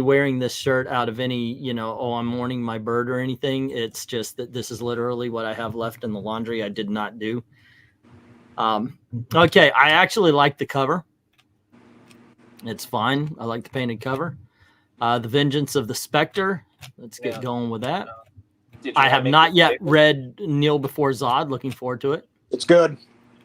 wearing this shirt out of any, you know, oh, I'm mourning my bird or anything. It's just that this is literally what I have left in the laundry. I did not do. Okay, I actually like the cover. It's fine. I like the painted cover. The Vengeance of the Spectre. Let's get going with that. I have not yet read Kneel Before Zod. Looking forward to it. It's good.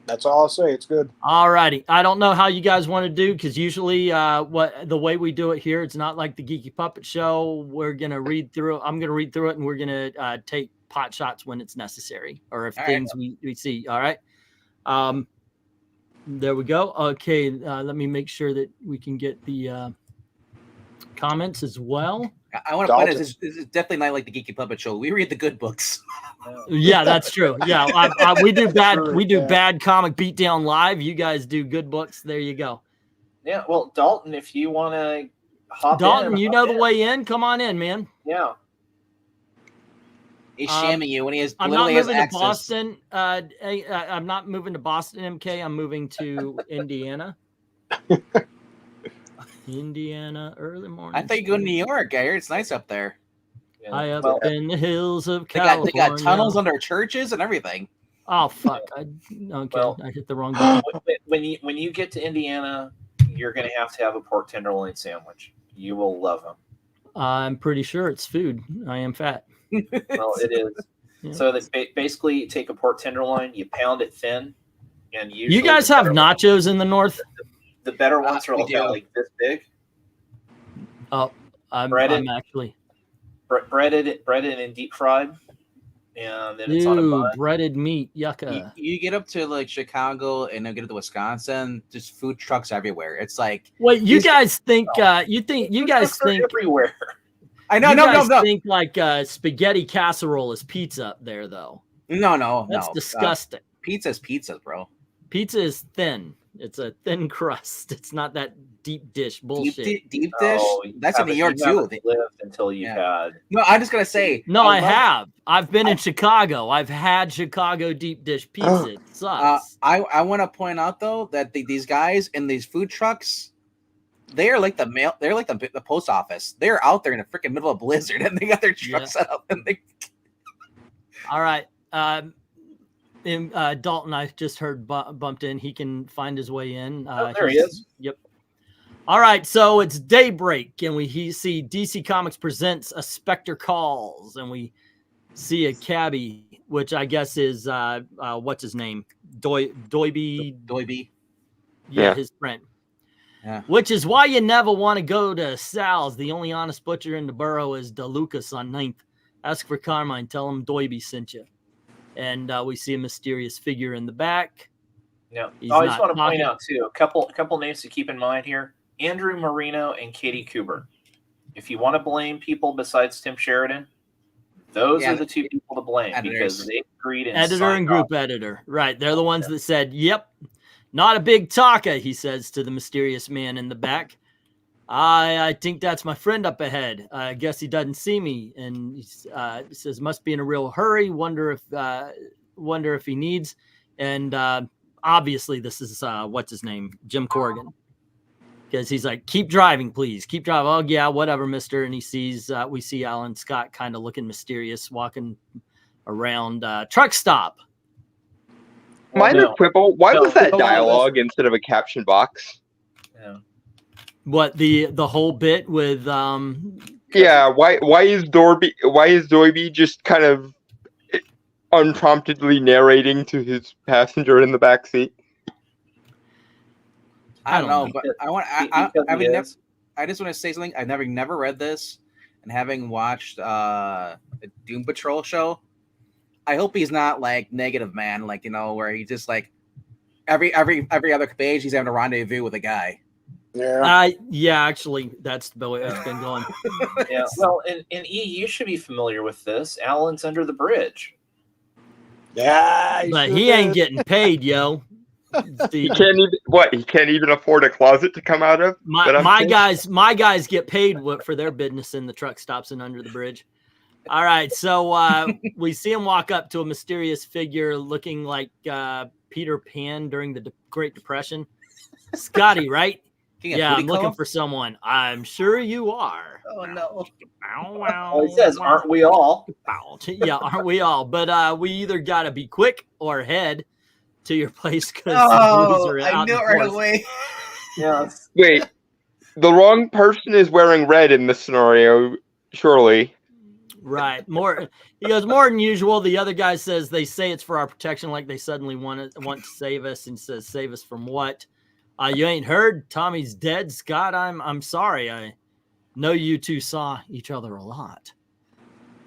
That's all I'll say. It's good. All righty. I don't know how you guys want to do, because usually the way we do it here, it's not like the Geeky Puppet Show. We're going to read through it. I'm going to read through it, and we're going to take pot shots when it's necessary, or if things we see. All right. There we go. Okay. Let me make sure that we can get the comments as well. I want to point out this is definitely not like the Geeky Puppet Show. We read the good books. Yeah, that's true. Yeah, we do bad. We do bad comic beatdown live. You guys do good books. There you go. Yeah. Well, Dalton, if you want to hop Dalton, in, you know the way in. Come on in, man. Yeah. He's shamming you when he has. I'm not moving to Boston. I'm not moving to Boston, MK. I'm moving to Indiana. Indiana, early morning. I thought you go to New York. I hear it's nice up there. Yeah. I up in the hills of California. They got tunnels under churches and everything. Oh fuck! I hit the wrong button. When you get to Indiana, you're going to have a pork tenderloin sandwich. You will love them. I'm pretty sure it's food. I am fat. Well, it is. Yeah. So they basically take a pork tenderloin, you pound it thin, and you guys have nachos in the north. The better ones are like this big. Oh, I'm actually breaded and deep fried, and then it's on a bun. Breaded meat, yucca. You get up to like Chicago and then get to Wisconsin, just food trucks everywhere. It's like, wait, you guys think you guys think everywhere. I know, no. Think like spaghetti casserole is pizza up there, though. No, that's disgusting. Pizza's pizza, bro. Pizza is thin. It's a thin crust. It's not that deep dish bullshit. Deep dish? That's in New York too. Lived until you've had. No, I'm just gonna say. No, I have. I've been in Chicago. I've had Chicago deep dish pizza. It sucks. I want to point out though that these guys in these food trucks, they are like the mail. They're like the post office. They're out there in the freaking middle of a blizzard, and they got their truck set up. And they. All right. Dalton, I just heard bumped in. He can find his way in. There he is. Yep. All right, so it's daybreak, and we see DC Comics presents a Spectre Calls, and we see a cabbie, which I guess is what's his name, Doiby. Yeah, his friend. Yeah. Which is why you never want to go to Sal's. The only honest butcher in the borough is DeLucas on 9th. Ask for Carmine. Tell him Doiby sent you. And we see a mysterious figure in the back. Yeah. I just want to point out too a couple names to keep in mind here: Andrew Marino and Katie Kubert. If you want to blame people besides Tim Sheridan, those are the two people to blame because they agreed. And editor and group editor, right? They're the ones that said, "Yep, not a big talker," he says to the mysterious man in the back. I think that's my friend up ahead. I guess he doesn't see me, and he says, "Must be in a real hurry. Wonder if he needs." And obviously, this is what's his name, Jim Corrigan, because he's like, "Keep driving, please. Keep driving." Oh yeah, whatever, Mister. And he sees we see Alan Scott kind of looking mysterious, walking around truck stop. Minor quibble. Why was that dialogue instead of a caption box? Yeah. What the whole bit with why is Doiby just kind of unpromptedly narrating to his passenger in the back seat? I don't know, but I just want to say something. I've never read this, and having watched the Doom Patrol show, I hope he's not like Negative Man, like where he just like every other page he's having a rendezvous with a guy. Yeah, actually, that's the way it's been going. Yeah, well, and you should be familiar with this. Alan's under the bridge. Yeah, but he ain't getting paid, yo. He can't even afford a closet to come out of. My guys get paid for their business in the truck stops and under the bridge. All right, so we see him walk up to a mysterious figure looking like Peter Pan during the Great Depression. Scotty, right? Yeah, I'm looking for someone. I'm sure you are. Oh no. Well, it says, aren't we all? Yeah, aren't we all? But we either got to be quick or head to your place because I knew it right away. Yes. Wait, the wrong person is wearing red in this scenario, surely. Right. He goes, more than usual. The other guy says they say it's for our protection, like they suddenly want to save us, and says, save us from what? You ain't heard? Tommy's dead, Scott. I'm sorry. I know you two saw each other a lot.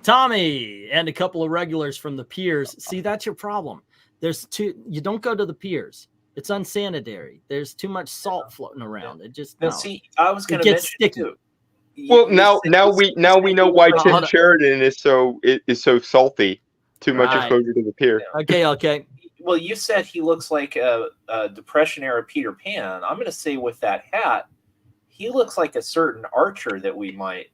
Tommy and a couple of regulars from the piers. See, that's your problem. You don't go to the piers. It's unsanitary. There's too much salt floating around. It just see, I was going to mention sticky. too. Well, now we know why Tim Sheridan is so salty. Too much exposure to the pier. Okay. Well, you said he looks like a Depression era Peter Pan. I'm going to say with that hat, he looks like a certain archer that we might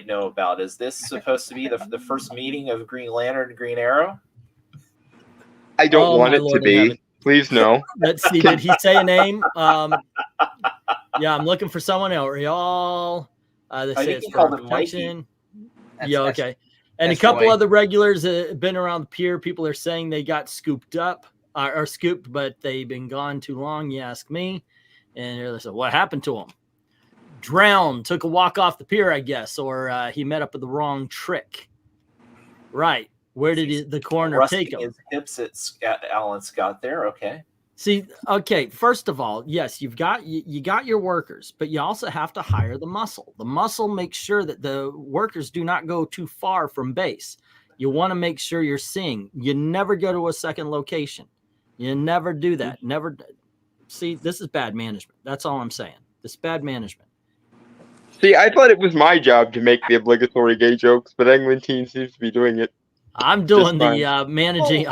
know about. Is this supposed to be the first meeting of Green Lantern and Green Arrow? I don't want it to be. Please no. Let's see. Did he say a name? Yeah, I'm looking for someone else. Y'all. They say it's for protection. Yeah, okay. And a couple other regulars have been around the pier. People are saying they got scooped up or scooped, but they've been gone too long. You ask me. And they said, what happened to him? Drowned. Took a walk off the pier, I guess, or he met up with the wrong trick. Right. Where did the coroner take him? His hips at Alan Scott there. Okay. See, okay, first of all, yes, you got your workers, but you also have to hire the muscle. The muscle makes sure that the workers do not go too far from base. You want to make sure you're seeing. You never go to a second location. You never do that. Never. See, this is bad management. That's all I'm saying. This is bad management. See, I thought it was my job to make the obligatory gay jokes, but Eglantine seems to be doing it. I'm doing the managing.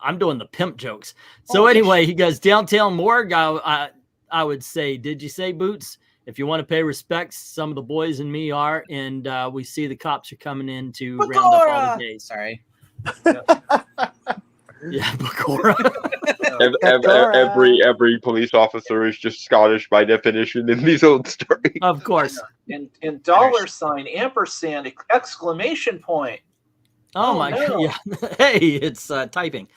I'm doing the pimp jokes. So anyway, he goes, downtown morgue. I would say, did you say, Boots? If you want to pay respects, some of the boys and me are, and we see the cops are coming in to round up all the gays. Sorry. Yeah, Bakura. Every police officer is just Scottish by definition in these old stories. Of course. And $, ampersand, exclamation point. Oh my God. Yeah. Hey, it's typing.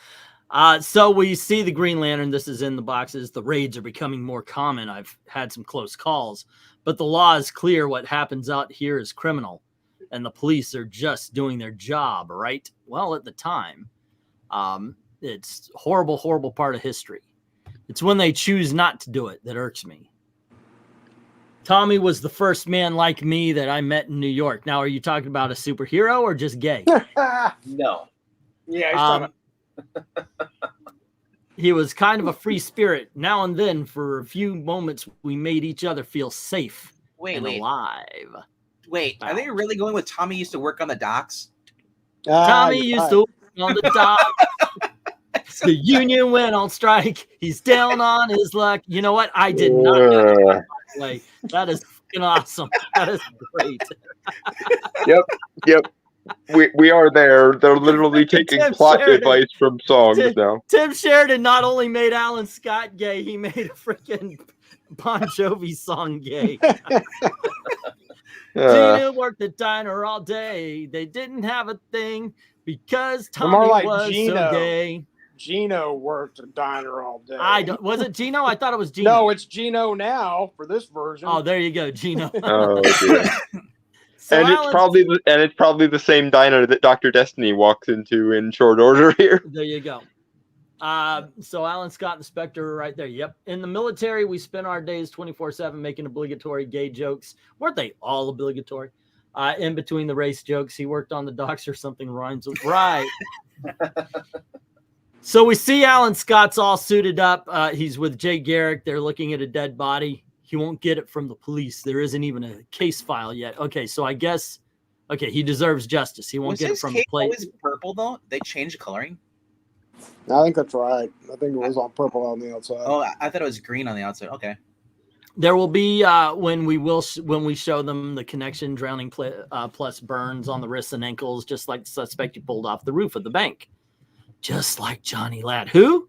So we see the Green Lantern. This is in the boxes. The raids are becoming more common. I've had some close calls, but the law is clear. What happens out here is criminal, and the police are just doing their job, right? Well, at the time, it's horrible, horrible part of history. It's when they choose not to do it that irks me. Tommy was the first man like me that I met in New York. Now, are you talking about a superhero or just gay? No. Yeah. He was kind of a free spirit. Now and then, for a few moments, we made each other feel safe and alive. Wait, are they really going with Tommy used to work on the docks? Tommy used to work on the docks. The union went on strike. He's down on his luck. You know what? I did not know that. Like, that is fucking awesome. That is great. Yep. We are there. They're literally taking plot advice from songs now. Tim Sheridan not only made Alan Scott gay, he made a freaking Bon Jovi song gay. Gina worked the diner all day. They didn't have a thing because Tommy was so gay. Gino worked a diner all day. Was it Gino? I thought it was Gino. No, it's Gino now for this version. Oh, there you go, Gino. Oh, dear. So and it's probably the same diner that Dr. Destiny walks into in short order here. There you go. So Alan Scott and Spectre are right there. Yep. In the military, we spent our days 24/7 making obligatory gay jokes. Weren't they all obligatory? In between the race jokes, he worked on the docks or something rhymes with right. So we see Alan Scott's all suited up. He's with Jay Garrick. They're looking at a dead body. He won't get it from the police. There isn't even a case file yet. Okay, so I guess, he deserves justice. He won't get it from the police. Was his purple, though? They changed the coloring? I think that's right. I think it was on purple on the outside. Oh, I thought it was green on the outside. Okay. There will be, when we show them the connection, drowning plus burns on the wrists and ankles, just like the suspect you pulled off the roof of the bank. Just like Johnny Ladd. Who?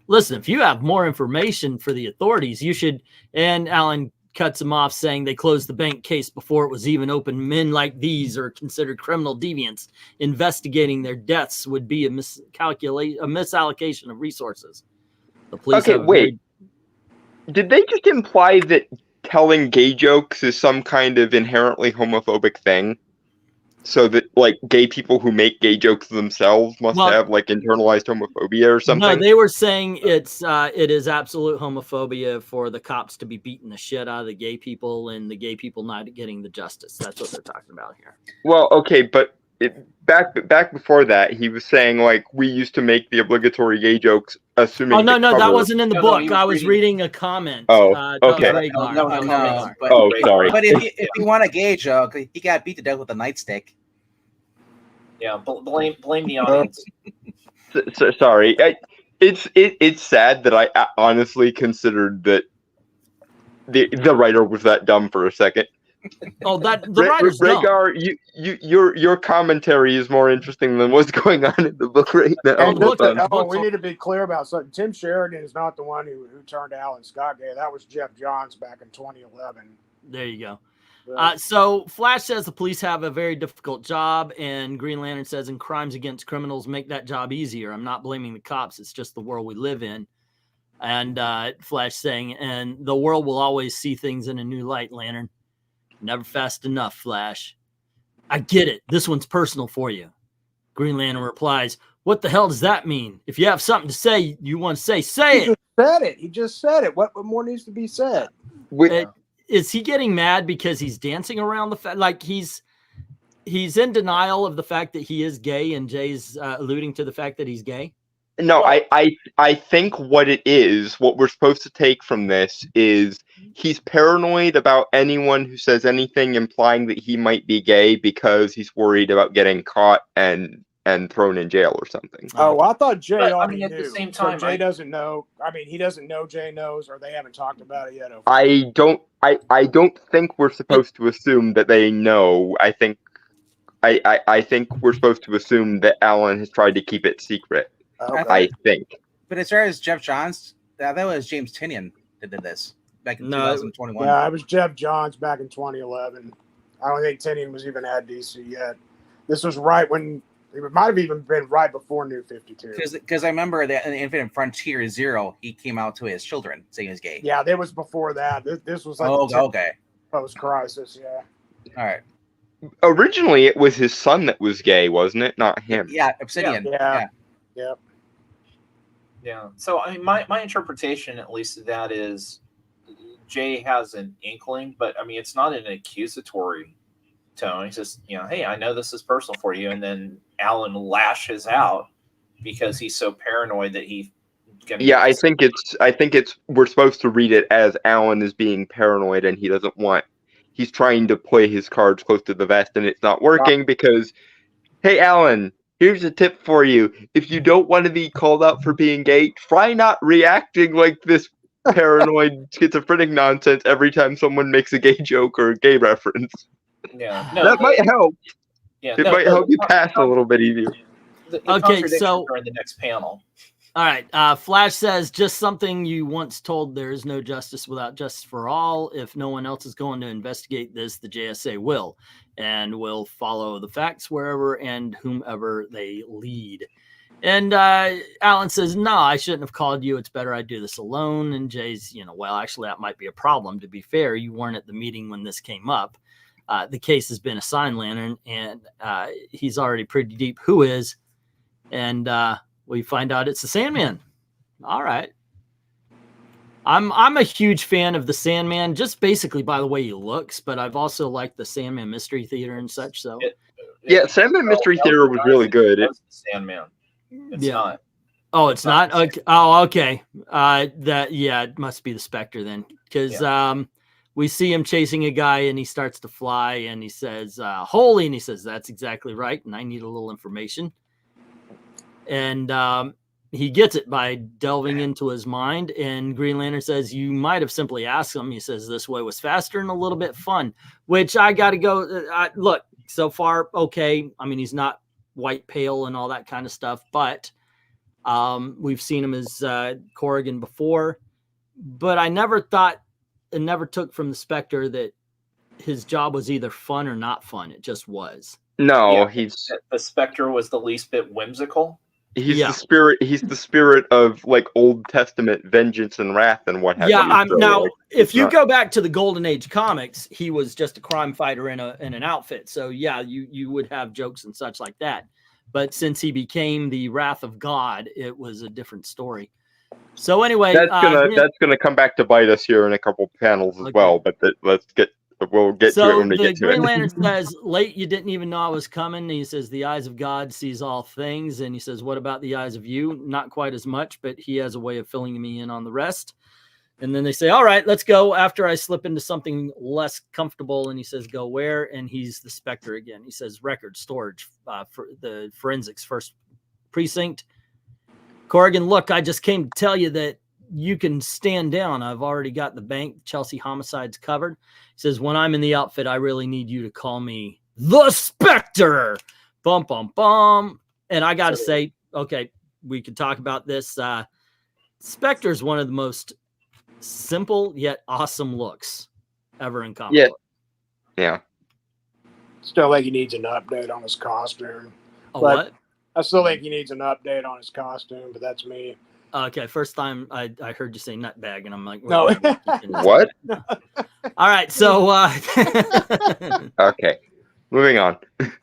Listen, if you have more information for the authorities, you should. And Alan cuts him off, saying they closed the bank case before it was even open. Men like these are considered criminal deviants. Investigating their deaths would be a misallocation of resources. The police. Okay, wait. Did they just imply that telling gay jokes is some kind of inherently homophobic thing? So that, like, gay people who make gay jokes themselves must have, like, internalized homophobia or something? No, they were saying it is absolute homophobia for the cops to be beating the shit out of the gay people and the gay people not getting the justice. That's what they're talking about here. Well, okay, but back before that, he was saying, like, we used to make the obligatory gay jokes, assuming. Oh, no, that wasn't in the book. I was reading a comment. Oh, okay. Sorry. But if you want a gay joke, he got beat to death with a nightstick. Yeah, blame the audience. Sorry, it's sad that I honestly considered that the writer was that dumb for a second. Oh, the writer's Rhaegar, your commentary is more interesting than what's going on in the book right now. We need to be clear about something. Tim Sheridan is not the one who turned Alan Scott gay. That was Jeff Johns back in 2011. There you go. So Flash says the police have a very difficult job, and Green Lantern says, "And crimes against criminals make that job easier. I'm not blaming the cops. It's just the world we live in." And Flash saying, "And the world will always see things in a new light, Lantern. Never fast enough, Flash. I get it. This one's personal for you." Green Lantern replies, "What the hell does that mean? If you have something to say, you want to say it." He just said it. What more needs to be said? Is he getting mad because he's dancing around the fact, like he's in denial of the fact that he is gay, and Jay's alluding to the fact that he's gay? No, I think what we're supposed to take from this is he's paranoid about anyone who says anything implying that he might be gay because he's worried about getting caught and thrown in jail or something. Oh, well, I thought Jay already at knew. the same time, so Jay doesn't know. I mean, he doesn't know Jay knows, or they haven't talked about it yet. I don't think we're supposed to assume that they know. I think we're supposed to assume that Alan has tried to keep it secret. Okay. I think. But as far as Jeff Johns, that was James Tynion that did this back in 2021. Yeah, it was Jeff Johns back in 2011. I don't think Tynion was even at DC yet. This was right when it might have even been right before New 52. Because I remember that in Infinite Frontier Zero, he came out to his children saying he was gay. Yeah, that was before that. This was like post-crisis. Yeah. All right. Originally, it was his son that was gay, wasn't it? Not him. Yeah, Obsidian. Yeah. So I mean, my interpretation, at least, of that is Jay has an inkling, but I mean, it's not an accusatory tone. He says, "Hey, I know this is personal for you," and then Alan lashes out because he's so paranoid that he. I think it's we're supposed to read it as Alan is being paranoid and he doesn't want. He's trying to play his cards close to the vest and it's not working because, hey, Alan, here's a tip for you. If you don't want to be called out for being gay, try not reacting like this paranoid schizophrenic nonsense every time someone makes a gay joke or a gay reference. Yeah, that might help. Yeah, it might help you pass a little bit easier. Okay, so are in the next panel. All right. Flash says, "Just something you once told, there is no justice without justice for all. If no one else is going to investigate this, the JSA will, and will follow the facts wherever and whomever they lead." And Alan says, "No, I shouldn't have called you. It's better I do this alone." And Jay's, well, actually, that might be a problem. To be fair, you weren't at the meeting when this came up. The case has been assigned, Lantern, and he's already pretty deep. Who is? And we find out it's the Sandman. All right. I'm a huge fan of the Sandman, just basically by the way he looks, but I've also liked the Sandman Mystery Theater and such. So Sandman Mystery Theater was really good. It's the Sandman. It's not. Oh, it's not. Okay. Oh, okay. It must be the Spectre then, because we see him chasing a guy and he starts to fly and he says, "Holy," and he says, "That's exactly right. And I need a little information." And he gets it by delving into his mind. And Green Lantern says, "You might have simply asked him." He says, "This way was faster and a little bit fun," which I got to go. Look, so far, okay. I mean, he's not white, pale and all that kind of stuff, but We've seen him as Corrigan before, but I never thought and never took from the Spectre that his job was either fun or not fun. It just was. No, Yeah, the Spectre was the least bit whimsical. He's the spirit. He's the spirit of like Old Testament vengeance and wrath and what have you. Now, like, if you go back to the Golden Age comics, he was just a crime fighter in an outfit. So yeah, you would have jokes and such like that. But since he became the wrath of God, it was a different story. So anyway, that's gonna come back to bite us here in a couple panels as well. But we'll get to it when we get to it. Green Lantern says, late, you didn't even know I was coming. He says, the eyes of God sees all things. And he says, what about the eyes of you? Not quite as much, but he has a way of filling me in on the rest. And then they say, all right, let's go after I slip into something less comfortable. And he says, go where? And he's the Spectre again. He says, record storage for the forensics first precinct. Corrigan, look, I just came to tell you that you can stand down. I've already got the bank, Chelsea homicides covered. He says, when I'm in the outfit, I really need you to call me the Spectre. Bum, bum, bum. And I got to say, okay, we could talk about this. Spectre is one of the most simple yet awesome looks ever in comic book. Yeah. Still think he needs an update on his costume. What? I still think he needs an update on his costume, but that's me. Okay, first time I heard you say nutbag, and I'm like, no. What? All right, so okay, moving on.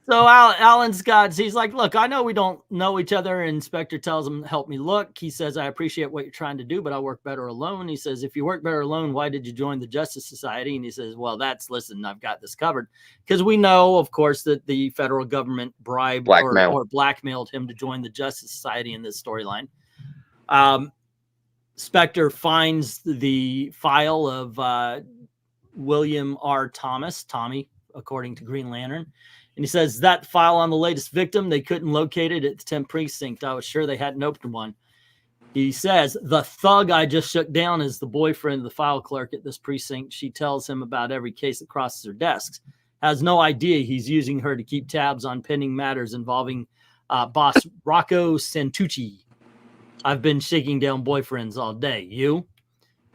So Alan Scott, he's like, look, I know we don't know each other, and Spectre tells him, help me look. He says, I appreciate what you're trying to do, but I work better alone. He says, if you work better alone, why did you join the Justice Society? And he says, well, listen, I've got this covered. Because we know, of course, that the federal government bribed or blackmailed him to join the Justice Society in this storyline. Spectre finds the file of William R. Thomas, Tommy, according to Green Lantern. And he says, that file on the latest victim, they couldn't locate it at the 10th precinct. I was sure they hadn't opened one. He says, the thug I just shook down is the boyfriend of the file clerk at this precinct. She tells him about every case that crosses her desks. Has no idea he's using her to keep tabs on pending matters involving boss Rocco Santucci. I've been shaking down boyfriends all day. You?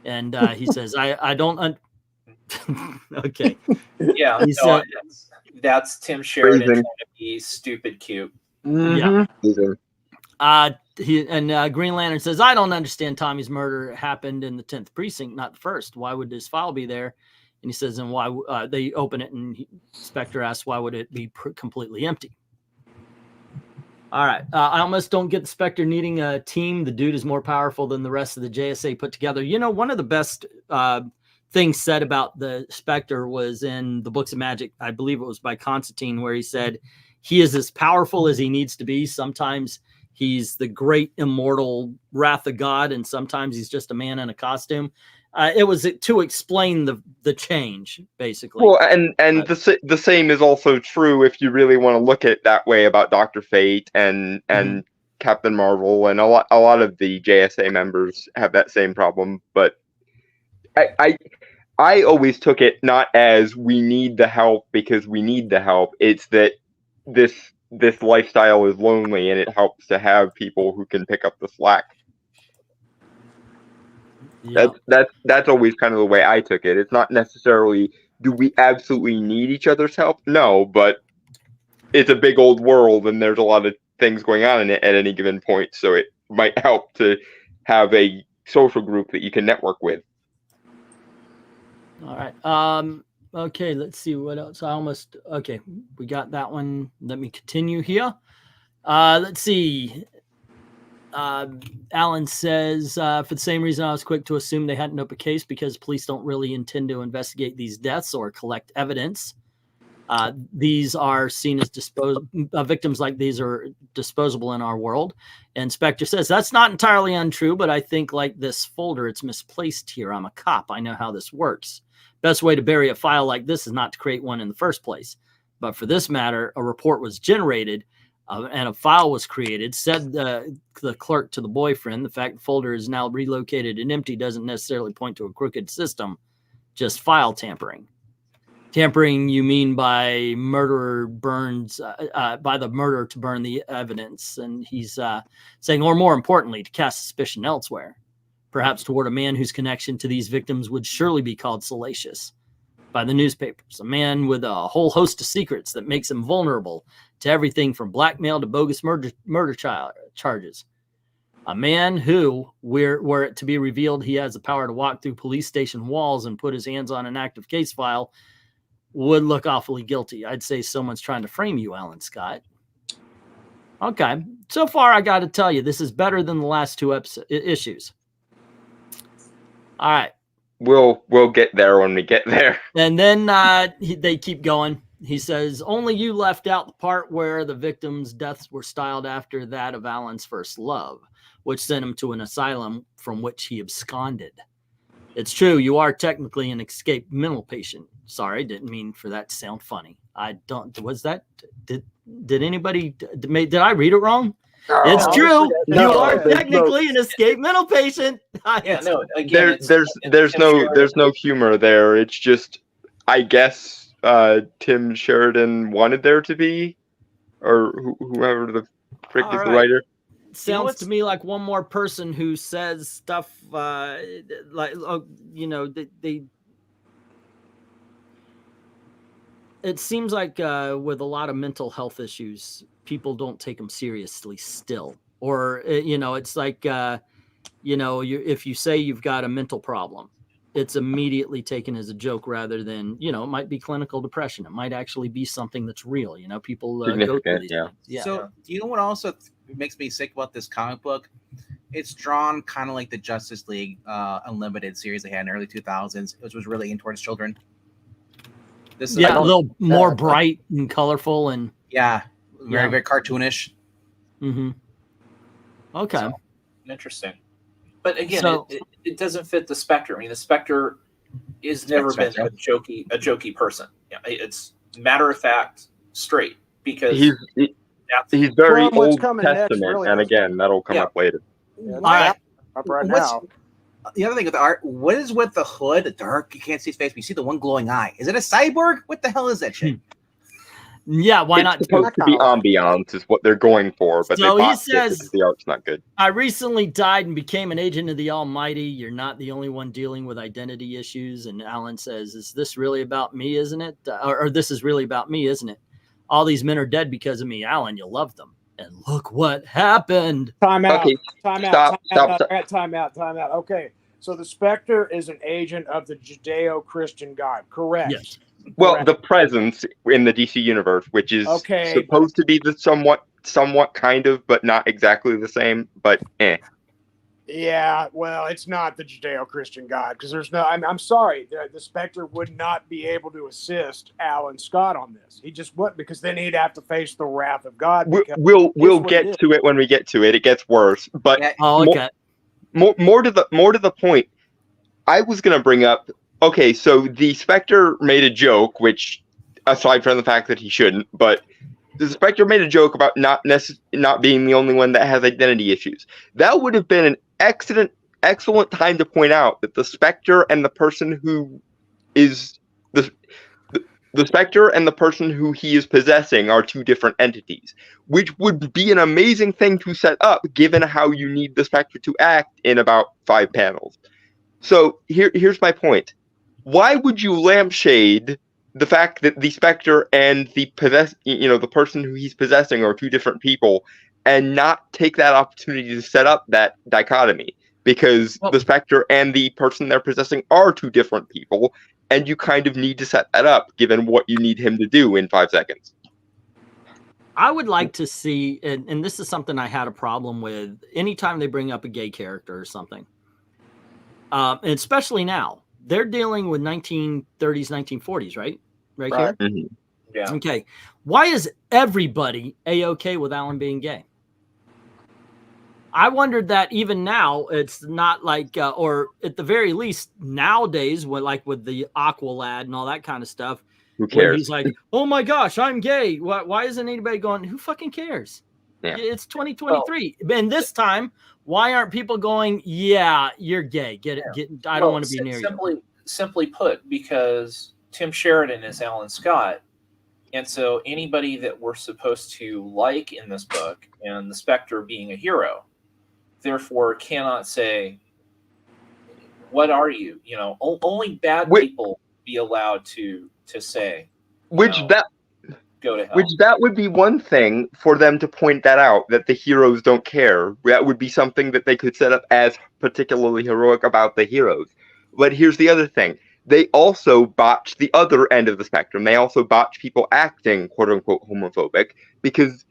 And he says, I don't... Okay. Yeah, that's Tim Sheridan trying to be stupid cute. Yeah. Green Lantern says, I don't understand. Tommy's murder happened in the 10th precinct, not the first. Why would this file be there? And he says, and why they open it, and Spectre asks, why would it be completely empty? All right. I almost don't get the Spectre needing a team. The dude is more powerful than the rest of the JSA put together. You know, one of the best things said about the Spectre was in the Books of Magic. I believe it was by Constantine, where he said he is as powerful as he needs to be. Sometimes he's the great immortal wrath of God, and sometimes he's just a man in a costume. It was to explain the change, basically. Well, and the same is also true if you really want to look at it that way about Dr. Fate and Captain Marvel, and a lot of the JSA members have that same problem. But I always took it not as we need the help because we need the help. It's that this lifestyle is lonely, and it helps to have people who can pick up the slack. Yep. That's always kind of the way I took it. It's not necessarily, do we absolutely need each other's help? No, but it's a big old world, and there's a lot of things going on in it at any given point, so it might help to have a social group that you can network with. All right. Okay, let's see what else. Okay, we got that one. Let me continue here. Let's see. Alan says, for the same reason I was quick to assume they hadn't opened a case, because police don't really intend to investigate these deaths or collect evidence. These are seen as victims like these are disposable in our world. And Spectre says, that's not entirely untrue, but I think like this folder, it's misplaced here. I'm a cop. I know how this works. Best way to bury a file like this is not to create one in the first place. But for this matter, a report was generated and a file was created, said the clerk to the boyfriend. The fact the folder is now relocated and empty doesn't necessarily point to a crooked system, just file tampering. Tampering, you mean by murderer burns, by the murderer to burn the evidence. And he's saying, or more importantly, to cast suspicion elsewhere, perhaps toward a man whose connection to these victims would surely be called salacious by the newspapers, a man with a whole host of secrets that makes him vulnerable to everything from blackmail to bogus murder charges. A man who, were it to be revealed he has the power to walk through police station walls and put his hands on an active case file, would look awfully guilty. I'd say someone's trying to frame you, Alan Scott. Okay. So far, I got to tell you, this is better than the last two issues. All right. We'll get there when we get there. And then they keep going. He says, only you left out the part where the victims' deaths were styled after that of Alan's first love, which sent him to an asylum from which he absconded. It's true, you are technically an escaped mental patient. Sorry, didn't mean for that to sound funny. I don't, was that, did anybody, did I read it wrong? No, it's true. no, you are technically an escaped mental patient. Yeah, no, again, there's no humor there. It's just, I guess Tim Sheridan wanted there to be, or whoever the frick is the writer. Sounds to me like one more person who says stuff like, you know, they it seems like with a lot of mental health issues, people don't take them seriously still. Or, you know, it's like, you know, if you say you've got a mental problem, it's immediately taken as a joke rather than, you know, it might be clinical depression. It might actually be something that's real. You know, people go through these things. Yeah. So, do you know what also makes me sick about this comic book? It's drawn kind of like the Justice League Unlimited series they had in the early 2000s, which was really in towards children. This is a little more bright and colorful and very cartoonish. Mm-hmm. Okay. So, interesting. But again, it doesn't fit the Spectre. I mean, the Spectre has never been a jokey person. Yeah, it's matter of fact, straight, because he's very Old Testament, really, and again, that'll come up later. Yeah, all right, up right now. The other thing with the art, what is with the hood? The dark, you can't see his face, but you see the one glowing eye. Is it a cyborg? What the hell is that shit? Yeah, why not? It's supposed to be ambiance is what they're going for, but so they he says the art's not good. I recently died and became an agent of the Almighty. You're not the only one dealing with identity issues. And Alan says, is this really about me, isn't it? Or this is really about me, isn't it? All these men are dead because of me. Alan, you love them. And look what happened. Time out. Okay. Time out. Time out. Okay. So the Spectre is an agent of the Judeo-Christian God, correct? Yes. Well, correct. The presence in the DC universe, which is supposed to be the somewhat kind of, but not exactly the same, but Yeah, well, it's not the Judeo-Christian God because there's no. I'm sorry, the Spectre would not be able to assist Alan Scott on this. He just wouldn't, because then he'd have to face the wrath of God. We'll get to it when we get to it. It gets worse, but more to the point. I was gonna bring up. Okay, so the Spectre made a joke, which, aside from the fact that he shouldn't, but the Spectre made a joke about not being the only one that has identity issues. That would have been an excellent time to point out that the Spectre and the person who is the Spectre and the person who he is possessing are two different entities, which would be an amazing thing to set up, given how you need the Spectre to act in about 5 panels. So here's my point. Why would you lampshade the fact that the Spectre and the person who he's possessing are two different people, and not take that opportunity to set up that dichotomy? Because the Spectre and the person they're possessing are two different people, and you kind of need to set that up, given what you need him to do in 5 seconds. I would like to see, and this is something I had a problem with, anytime they bring up a gay character or something, and especially now. They're dealing with 1930s, 1940s, right? Right here? Mm-hmm. Yeah. Okay. Why is everybody A-okay with Alan being gay? I wondered that even now, it's not like, or at the very least nowadays, with the Aqualad and all that kind of stuff, who cares? He's like, oh my gosh, I'm gay. Why isn't anybody going, who fucking cares? Yeah. It's 2023. And this time, why aren't people going, yeah, you're gay. Get it. I don't want to be near you. Simply put, because Tim Sheridan is Alan Scott. And so anybody that we're supposed to like in this book, and the Spectre being a hero, therefore cannot say, what are you? You know, only bad people be allowed to say, go to hell. Which that would be one thing for them to point that out, that the heroes don't care. That would be something that they could set up as particularly heroic about the heroes. But here's the other thing. They also botch the other end of the spectrum. They also botch people acting quote-unquote homophobic, because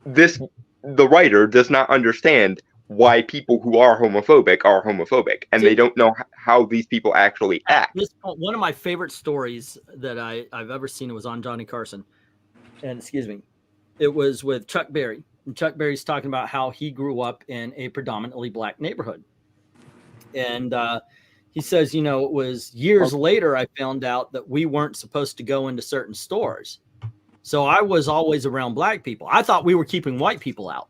the writer does not understand why people who are homophobic, and they don't know how these people actually act. One of my favorite stories that I've ever seen, it was on Johnny Carson, and it was with Chuck Berry, and Chuck Berry's talking about how he grew up in a predominantly black neighborhood, and he says, you know, it was years later I found out that we weren't supposed to go into certain stores, so I was always around black people. I thought we were keeping white people out.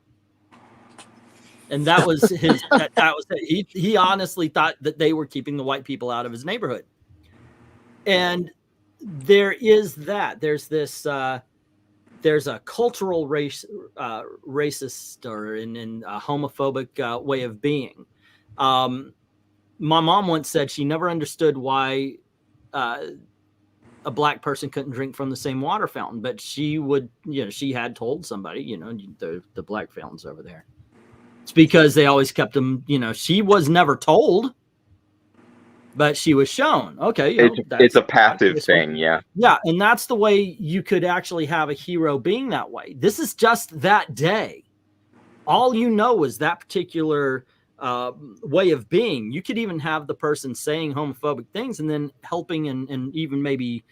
And that was his. that was it. He honestly thought that they were keeping the white people out of his neighborhood. And there is that. There's this. There's a cultural racist or in a homophobic way of being. My mom once said she never understood why a black person couldn't drink from the same water fountain, but she would. You know, she had told somebody, you know, the black fountain's over there. It's because they always kept them, you know, she was never told, but she was shown. Okay. You know, it's a passive thing. Yeah. Yeah. And that's the way you could actually have a hero being that way. This is just that day. All you know is that particular way of being. You could even have the person saying homophobic things and then helping and even maybe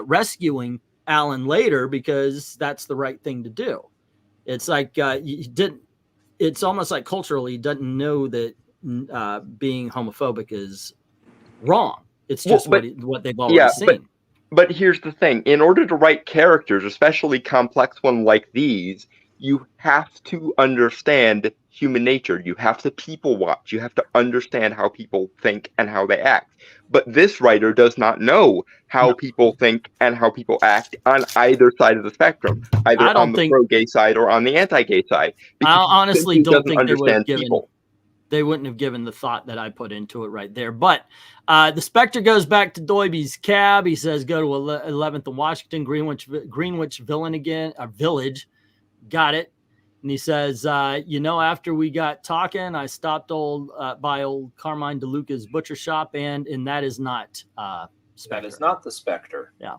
rescuing Alan later, because that's the right thing to do. It's like you didn't. It's almost like culturally doesn't know that being homophobic is wrong. It's just what they've already seen. But here's the thing. In order to write characters, especially complex ones like these, you have to understand human nature. You have to people watch. You have to understand how people think and how they act. But this writer does not know how people think and how people act on either side of the spectrum, either on the pro-gay side or on the anti-gay side. I honestly don't think they wouldn't have given the thought that I put into it right there. But the Spectre goes back to Doiby's cab. He says, go to 11th and Washington, Greenwich Village. Got it. And he says, you know, after we got talking, I stopped by old Carmine DeLuca's butcher shop, and that is not Spectre. That is not the Spectre. Yeah.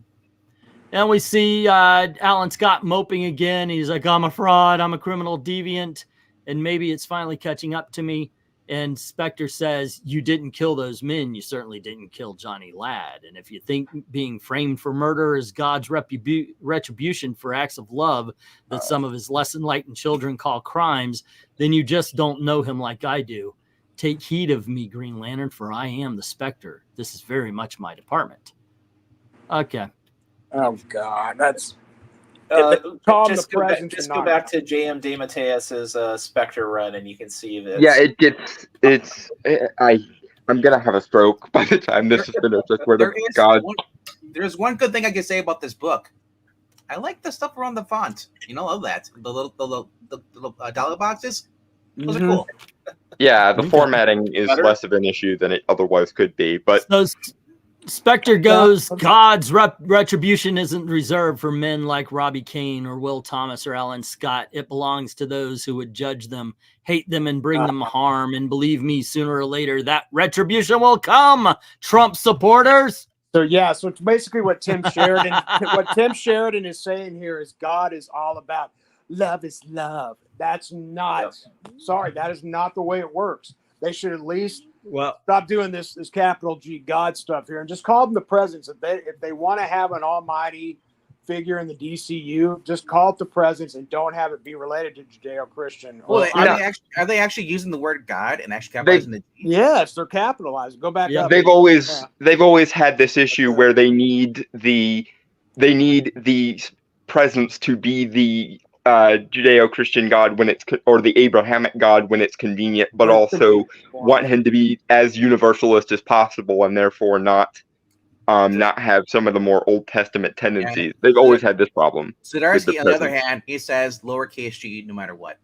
And we see Alan Scott moping again. He's like, I'm a fraud. I'm a criminal deviant. And maybe it's finally catching up to me. And Spectre says, you didn't kill those men. You certainly didn't kill Johnny Ladd. And if you think being framed for murder is God's retribution for acts of love that some of his less enlightened children call crimes, then you just don't know him like I do. Take heed of me, Green Lantern, for I am the Spectre. This is very much my department. Okay. Oh, God. That's... just go back to J.M. DeMatteis's Spectre run, and you can see that. Yeah, I'm gonna have a stroke by the time this is finished. There's one good thing I can say about this book. I like the stuff around the font. You know, love that the little dollar boxes. Those are cool. Yeah, the formatting is less of an issue than it otherwise could be, but. Spectre goes, God's retribution isn't reserved for men like Robbie Kane or Will Thomas or Alan Scott. It belongs to those who would judge them, hate them, and bring them harm. And believe me, sooner or later, that retribution will come, Trump supporters. So it's basically what Tim Sheridan is saying here is God is all about love is love. That's not, that is not the way it works. They should at least stop doing this capital G God stuff here and just call them the presence. If they want to have an almighty figure in the DCU, just call it the presence and don't have it be related to Judeo-Christian. Well, are they actually using the word God and actually capitalizing the G? Yes, they're capitalizing. Go back up. They've always had this issue where they need the presence to be the Judeo-Christian God or the Abrahamic God when it's convenient, but also want him to be as universalist as possible and therefore not not have some of the more Old Testament tendencies. They've always had this problem. Zdarsky, on the other hand, he says lowercase g no matter what.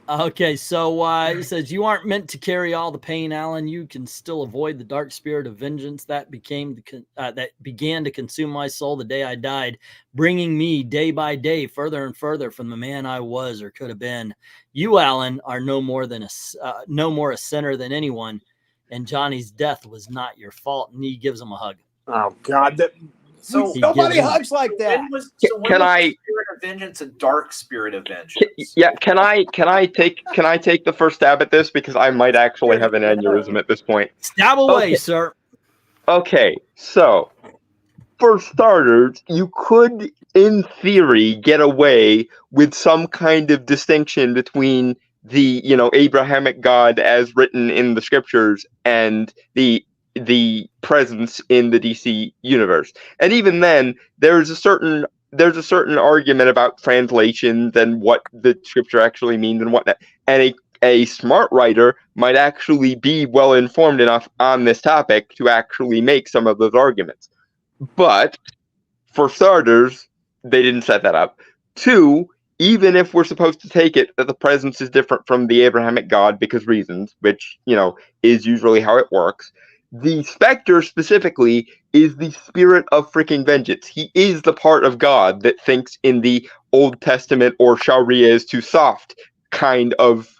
Okay, so he says, you aren't meant to carry all the pain, Alan. You can still avoid the dark spirit of vengeance that began to consume my soul the day I died, bringing me day by day further and further from the man I was or could have been. You, Alan, are no more a sinner than anyone, and Johnny's death was not your fault. And he gives him a hug. Oh God, so nobody hugs like that. When was the spirit of vengeance a dark spirit of vengeance? Yeah, can I take the first stab at this, because I might actually have an aneurysm at this point. Stab away, sir. Okay, so for starters, you could, in theory, get away with some kind of distinction between the Abrahamic God as written in the scriptures and the presence in the DC universe. And even then, there's a certain argument about translations and what the scripture actually means and whatnot. And a smart writer might actually be well informed enough on this topic to actually make some of those arguments. But for starters, they didn't set that up. Two, even if we're supposed to take it that the presence is different from the Abrahamic God because reasons, which is usually how it works, the Spectre specifically is the spirit of freaking vengeance. He is the part of God that thinks in the Old Testament or Sharia is too soft kind of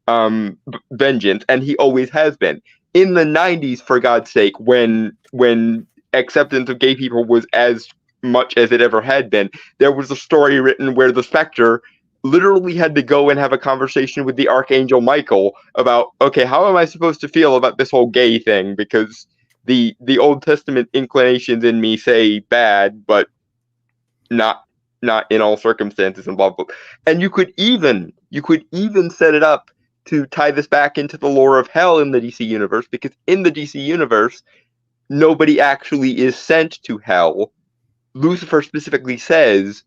vengeance, and he always has been. In the 90s, for God's sake, when acceptance of gay people was as much as it ever had been, there was a story written where the Spectre literally had to go and have a conversation with the Archangel Michael about, okay, how am I supposed to feel about this whole gay thing? Because the Old Testament inclinations in me say bad, but not in all circumstances and blah, blah, blah. And you could even set it up to tie this back into the lore of hell in the DC universe, because in the DC universe, nobody actually is sent to hell. Lucifer specifically says,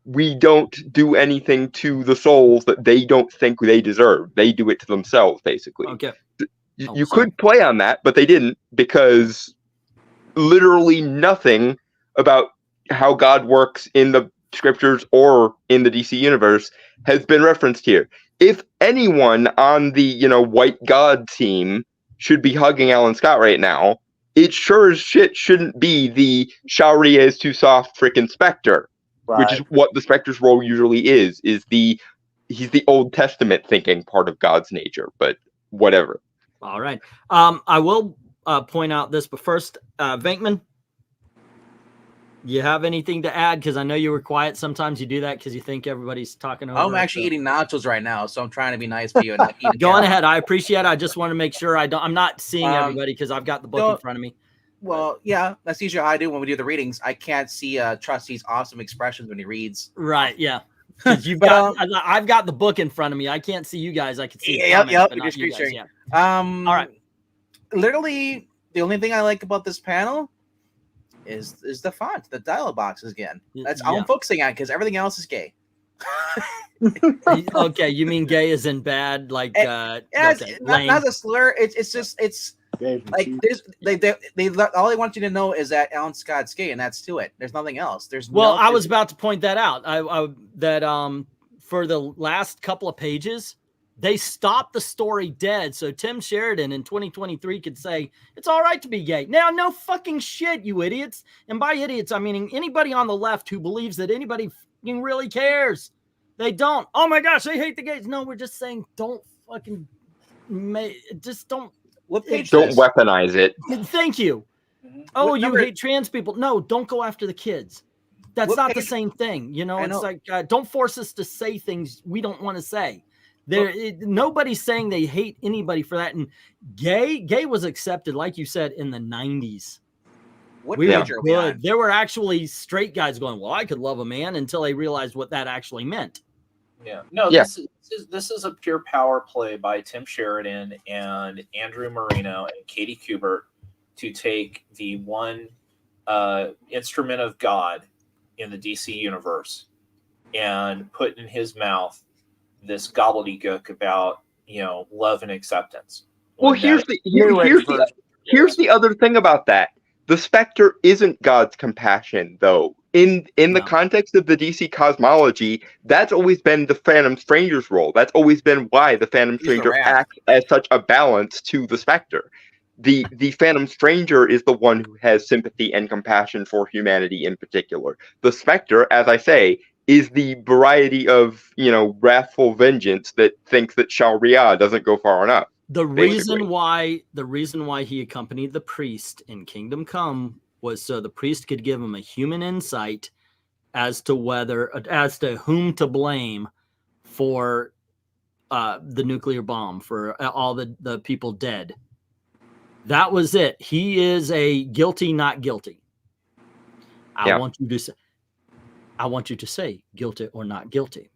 we don't do anything to the souls that they don't think they deserve. They do it to themselves, basically. Okay. You could play on that, but they didn't, because literally nothing about how God works in the scriptures or in the DC universe has been referenced here. If anyone on the, white God team should be hugging Alan Scott right now, it sure as shit shouldn't be the Sharia is too soft freaking Spectre. Right. Which is what the Spectre's role usually is he's the Old Testament thinking part of God's nature, but whatever. All right. I will point out this, but first, Venkman, you have anything to add? Because I know you were quiet. Sometimes you do that because you think everybody's talking over. I'm actually eating nachos right now, so I'm trying to be nice for you. Go on ahead. I appreciate it. I just want to make sure I'm not seeing everybody because I've got the book in front of me. Well, yeah, that's usually how I do when we do the readings. I can't see Trusty's awesome expressions when he reads. Right, yeah. I've got the book in front of me. I can't see you guys. I can see comments, but not you guys. Yeah. All right. Literally, the only thing I like about this panel is the font, the dialogue boxes again. That's all I'm focusing on, because everything else is gay. Okay, you mean gay is in bad, like not a slur. It's just like they all they want you to know is that Alan Scott's gay, and that's to it. There's nothing else. I was about to point that out. That for the last couple of pages, they stopped the story dead, so Tim Sheridan in 2023 could say it's all right to be gay. Now, no fucking shit, you idiots. And by idiots, I mean anybody on the left who believes that anybody fucking really cares. They don't. Oh my gosh, they hate the gays. No, we're just saying don't fucking just don't. What page? Don't weaponize it. Thank you. Oh, you hate trans people. No, don't go after the kids. That's not the same thing. It's like, don't force us to say things we don't want to say. Nobody's saying they hate anybody for that. And gay was accepted, like you said, in the 90s. We were good. There were actually straight guys going, well, I could love a man, until they realized what that actually meant. Yeah. No, this is a pure power play by Tim Sheridan and Andrew Marino and Katie Kubert to take the one instrument of God in the DC universe and put in his mouth this gobbledygook about love and acceptance. Well, here's Here's the other thing about that. The Spectre isn't God's compassion, though. In the context of the DC cosmology, that's always been the Phantom Stranger's role. That's always been why the Phantom Stranger acts as such a balance to the Spectre. The Phantom Stranger is the one who has sympathy and compassion for humanity in particular. The Spectre, as I say, is the variety of, wrathful vengeance that thinks that Sharia doesn't go far enough. The reason why he accompanied the priest in Kingdom Come was so the priest could give him a human insight as to whom to blame for the nuclear bomb, for all the people dead. That was it. He is a guilty, not guilty. I want you to say guilty or not guilty.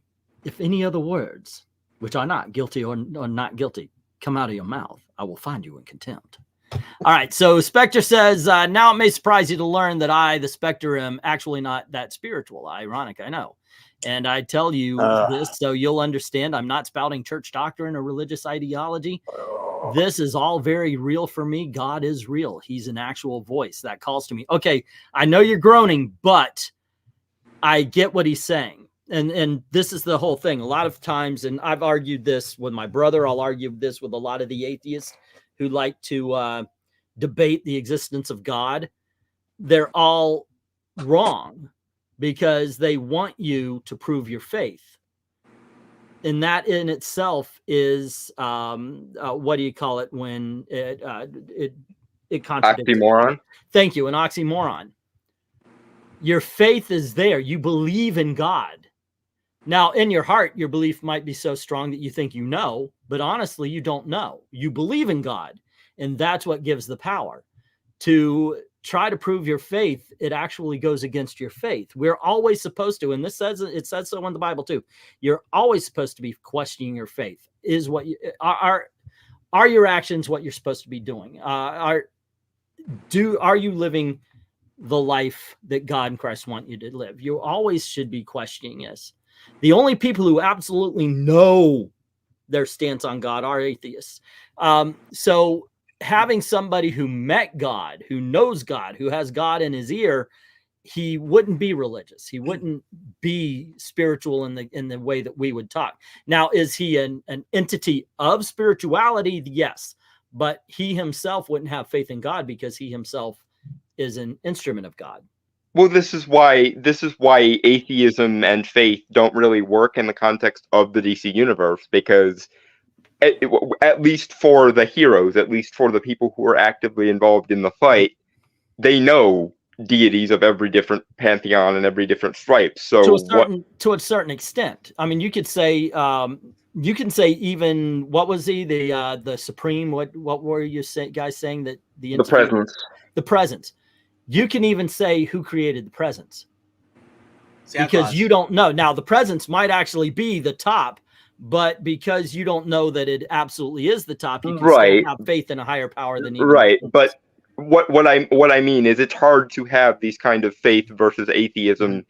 If any other words, which are not guilty or not guilty, come out of your mouth, I will find you in contempt. All right. So Spectre says, now it may surprise you to learn that I, the Spectre, am actually not that spiritual. Ironic, I know. And I tell you this so you'll understand I'm not spouting church doctrine or religious ideology. This is all very real for me. God is real. He's an actual voice that calls to me. Okay, I know you're groaning, but I get what he's saying. And this is the whole thing. A lot of times, and I've argued this with my brother, I'll argue this with a lot of the atheists who like to debate the existence of God. They're all wrong because they want you to prove your faith. And that in itself is, what do you call it when it contradicts? Oxymoron. Thank you, an oxymoron. Your faith is there. You believe in God. Now, in your heart, your belief might be so strong that you think you know, but honestly, you don't know. You believe in God, and that's what gives the power. To try to prove your faith, it actually goes against your faith. We're always supposed to, and it says so in the Bible too. You're always supposed to be questioning your faith. Is what are your actions what you're supposed to be doing? Are you living the life that God and Christ want you to live? You always should be questioning this. The only people who absolutely know their stance on God are atheists. So having somebody who met God, who knows God, who has God in his ear, he wouldn't be religious. He wouldn't be spiritual in the way that we would talk. Now, is he an entity of spirituality? Yes, but he himself wouldn't have faith in God because he himself is an instrument of God. Well, this is why atheism and faith don't really work in the context of the DC universe, because at least for the heroes, at least for the people who are actively involved in the fight, they know deities of every different pantheon and every different stripe. So to a certain extent, I mean, you could say even, what was he, the supreme? What were you guys saying that the presence? You can even say who created the presence, because you don't know. Now, the presence might actually be the top, but because you don't know that it absolutely is the top, you can still have faith in a higher power than you. Right, but what I mean is, it's hard to have these kind of faith versus atheism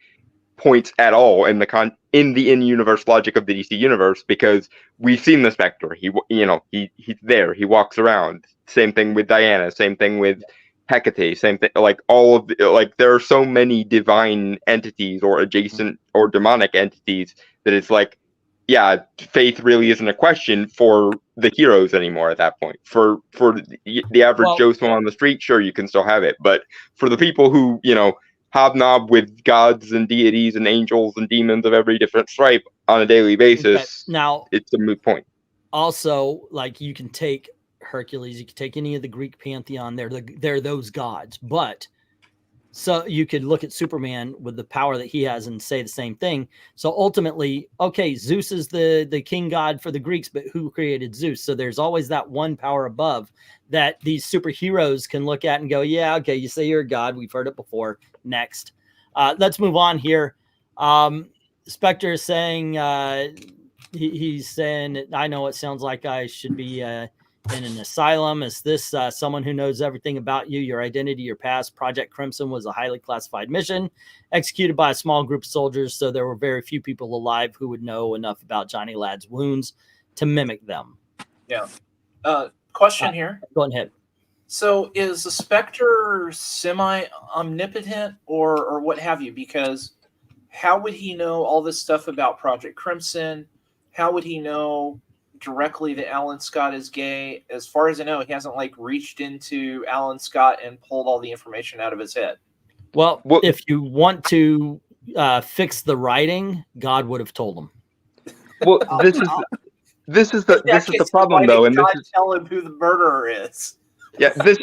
points at all in the in-universe logic of the DC universe, because we've seen the Spectre. He's there. He walks around. Same thing with Diana. Same thing with Hecate. Same thing. There are so many divine entities or adjacent or demonic entities that it's like, yeah, faith really isn't a question for the heroes anymore at that point. For the average Joe Smo on the street, sure, you can still have it. But for the people who, hobnob with gods and deities and angels and demons of every different stripe on a daily basis, now it's a moot point. Also, like, you can take Hercules, you can take any of the Greek pantheon, they're those gods. But so you could look at Superman with the power that he has and say the same thing. So ultimately, okay, Zeus is the king god for the Greeks, but who created Zeus? So there's always that one power above that these superheroes can look at and go, yeah, okay, you say you're a god. We've heard it before. Next. Let's move on here. Spectre is saying, he's saying, I know it sounds like I should be in an asylum. Is this someone who knows everything about you, your identity, your past? Project Crimson was a highly classified mission executed by a small group of soldiers, so there were very few people alive who would know enough about Johnny Ladd's wounds to mimic them. Yeah. Question here. Go ahead. So is the Spectre semi-omnipotent or what have you? Because how would he know all this stuff about Project Crimson? How would he know directly that Alan Scott is gay? As far as I know, he hasn't like reached into Alan Scott and pulled all the information out of his head. Well, if you want to fix the writing, God would have told him. Well, this is the problem, though, and God tell him who the murderer is. Yeah, this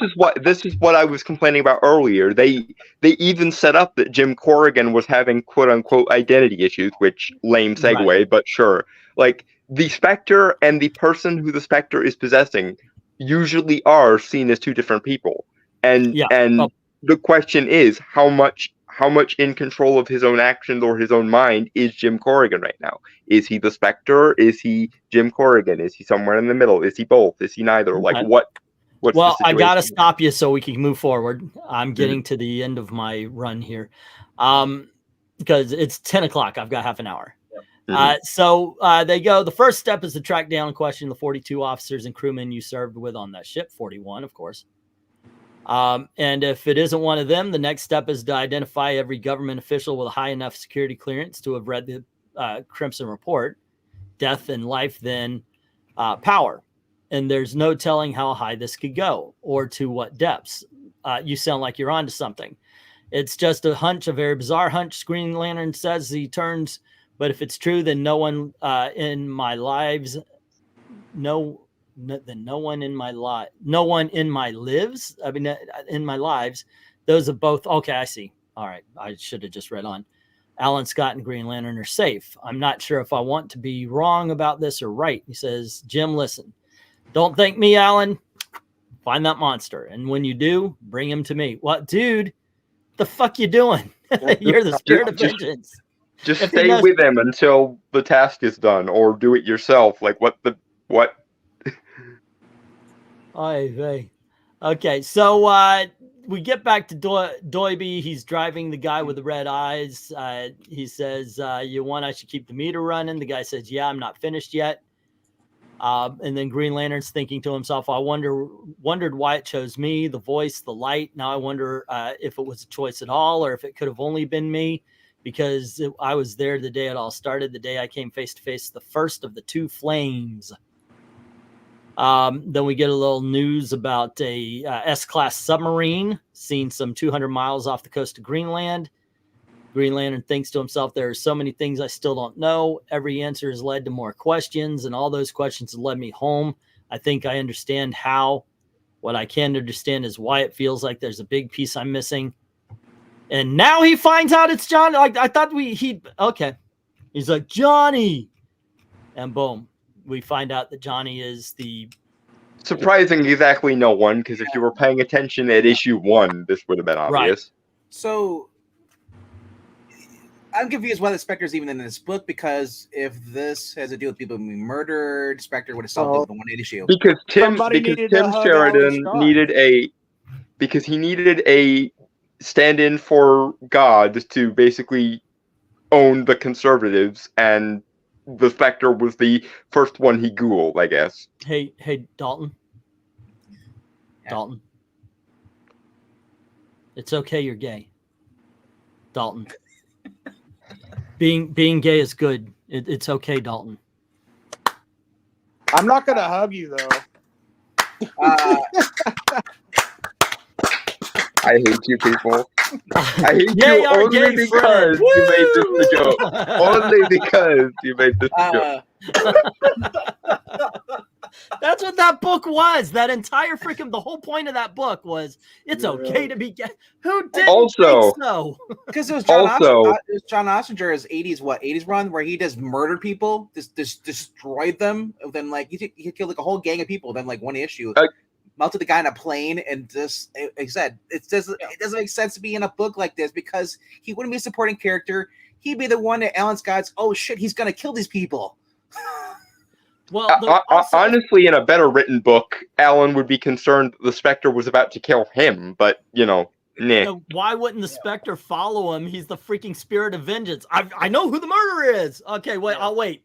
is what I was complaining about earlier. They even set up that Jim Corrigan was having quote unquote identity issues, which lame segue, right. But sure. Like the Spectre and the person who the Spectre is possessing usually are seen as two different people, and the question is how much in control of his own actions or his own mind is Jim Corrigan right now? Is he the Spectre? Is he Jim Corrigan? Is he somewhere in the middle? Is he both? Is he neither? Like what? Well, I got to stop you so we can move forward. I'm getting to the end of my run here because it's 10 o'clock. I've got half an hour. So they go. The first step is to track down and question the 42 officers and crewmen you served with on that ship, 41, of course. And if it isn't one of them, the next step is to identify every government official with a high enough security clearance to have read the Crimson Report, death and life, then power. And there's no telling how high this could go or to what depths. You sound like you're onto something. It's just a hunch, a very bizarre hunch. Green Lantern says he turns, but if it's true, then no one in my lives, no one in my lives. I mean, in my lives, those are both. Okay, I see. All right, I should have just read on. Alan Scott and Green Lantern are safe. I'm not sure if I want to be wrong about this or right. He says, Jim, listen. Don't thank me, Alan. Find that monster. And when you do, bring him to me. What, dude? The fuck you doing? You're the spirit of vengeance. Just stay with him until the task is done, or do it yourself. Like, what? Okay, so we get back to Doiby. He's driving the guy with the red eyes. He says, you want I should keep the meter running? The guy says, yeah, I'm not finished yet. And then Green Lantern's thinking to himself, I wondered why it chose me, the voice, the light. Now I wonder if it was a choice at all, or if it could have only been me, because I was there the day it all started, the day I came face to face, the first of the two flames. Then we get a little news about a S-class submarine seen some 200 miles off the coast of Greenland. Green Lantern thinks to himself, there are so many things I still don't know. Every answer has led to more questions, and all those questions have led me home. I think I understand how. What I can't understand is why it feels like there's a big piece I'm missing. And now he finds out it's Johnny. Like I thought okay. He's like, Johnny. And boom, we find out that Johnny is the... Surprising exactly no one, because if you were paying attention at issue 1, this would have been obvious. Right. So... I'm confused why the Spectre's even in this book, because if this has to do with people being murdered, Spectre would have solved it with the 180 issue. Because Tim Sheridan needed a stand-in for God to basically own the conservatives, and the Spectre was the first one he Googled, I guess. Hey, Dalton. Yeah. Dalton. It's okay, you're gay. Dalton. Being gay is good. It's okay, Dalton. I'm not gonna hug you though. I hate you people. I hate you only because you made this a joke. Only because you made this a joke. That's what that book was. That entire the whole point of that book was it's okay to be gay. Who didn't think so? Because it was John Ossinger's 80s run where he just murdered people, just destroyed them, and then like he killed like a whole gang of people. Then like one issue, melted the guy in a plane, and just like I said, it doesn't make sense to be in a book like this because he wouldn't be a supporting character. He'd be the one that Alan Scott's, oh shit, he's gonna kill these people. Well, honestly, in a better written book, Alan would be concerned the Spectre was about to kill him, but, nah. Why wouldn't the Spectre follow him? He's the freaking spirit of vengeance. I know who the murderer is. Okay, wait, I'll wait.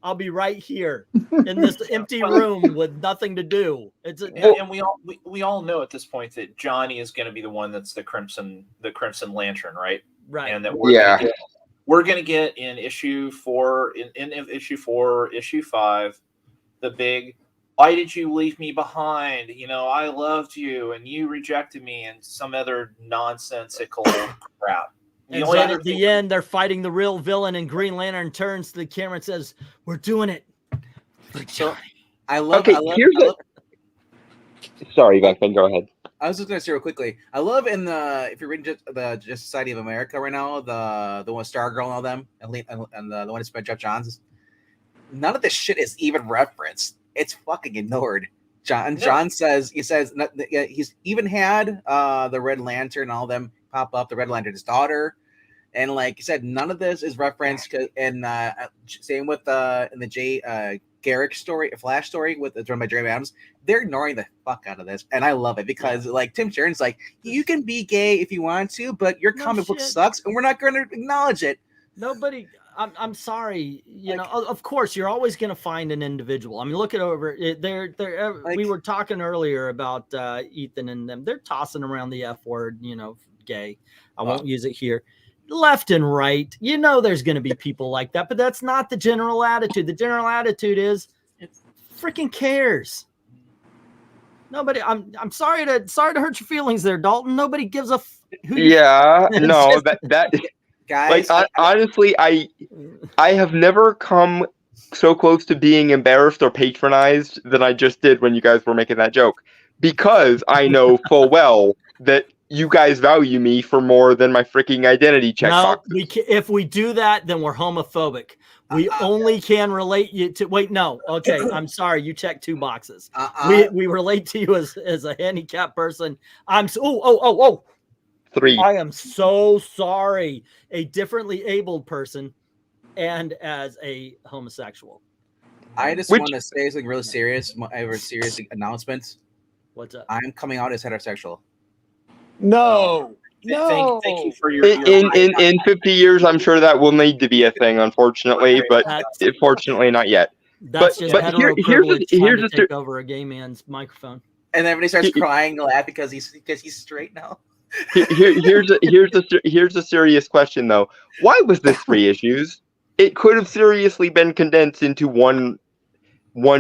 I'll be right here in this empty room with nothing to do. And we all know at this point that Johnny is going to be the one that's the Crimson Lantern, right? Right. And that we're going to get in issue 4, in issue 4, issue 5, the big, why did you leave me behind? You know, I loved you and you rejected me, and some other nonsensical crap. And so at the end, they're fighting the real villain, and Green Lantern turns to the camera and says, "We're doing it for Johnny." I love. Sorry, Venkman, go ahead. I was just going to say real quickly. I love if you're reading the Justice Society of America right now, the one Stargirl and all them, and the one that's by Jeff Johns. None of this shit is even referenced. It's fucking ignored. John says he's even had the Red Lantern and all them pop up. The Red Lantern's daughter, and like you said, none of this is referenced. And same with in the Jay Garrick story, Flash story with it's run by Jeremy Adams. They're ignoring the fuck out of this, and I love it because like Tim Sheridan's like, you can be gay if you want to, but your comic book sucks, and we're not going to acknowledge it. Nobody. I'm sorry. You know, of course, you're always going to find an individual. I mean, look at over there. We were talking earlier about Ethan and them. They're tossing around the F word. You know, gay. I won't use it here. Left and right. You know, there's going to be people like that, but that's not the general attitude. The general attitude is, it's freaking cares. Nobody. I'm sorry to hurt your feelings there, Dalton. Nobody gives a. Yeah. No. That. Guys, like honestly, I have never come so close to being embarrassed or patronized than I just did when you guys were making that joke, because I know full well that you guys value me for more than my freaking identity checkbox. No, if we do that, then we're homophobic. We only can relate you to. Wait, no. Okay, I'm sorry. You checked 2 boxes. We relate to you as a handicapped person. Oh. 3. I am so sorry. A differently abled person and as a homosexual. I just want to say something really serious. I have a serious announcement. What's up? I'm coming out as heterosexual. No. Thank you for your in 50 years, I'm sure that will need to be a thing, unfortunately, but fortunately not yet. That's but here's to take over a gay man's microphone. And then when he starts crying and laughing because he's straight now. Here's a serious question though. Why was this 3 issues? It could have seriously been condensed into one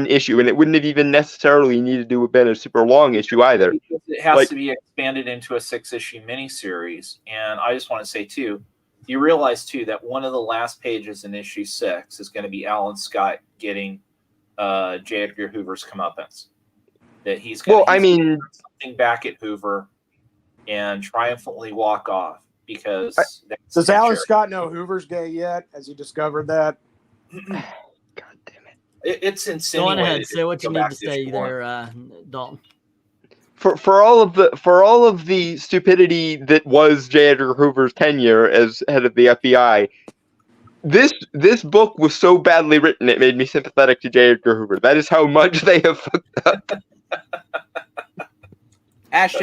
issue, and it wouldn't have even necessarily needed to have been a super long issue either. Because it has to be expanded into a 6-issue miniseries. And I just want to say too, you realize too that one of the last pages in issue 6 is going to be Alan Scott getting J. Edgar Hoover's comeuppance. That he's going to something back at Hoover and triumphantly walk off because does Alan Scott know Hoover's gay yet? Has he discovered that? God damn it! It's insinuated. Go on ahead, say what you need to say there, Dalton. For all of the stupidity that was J. Edgar Hoover's tenure as head of the FBI, this book was so badly written it made me sympathetic to J. Edgar Hoover. That is how much they have fucked up.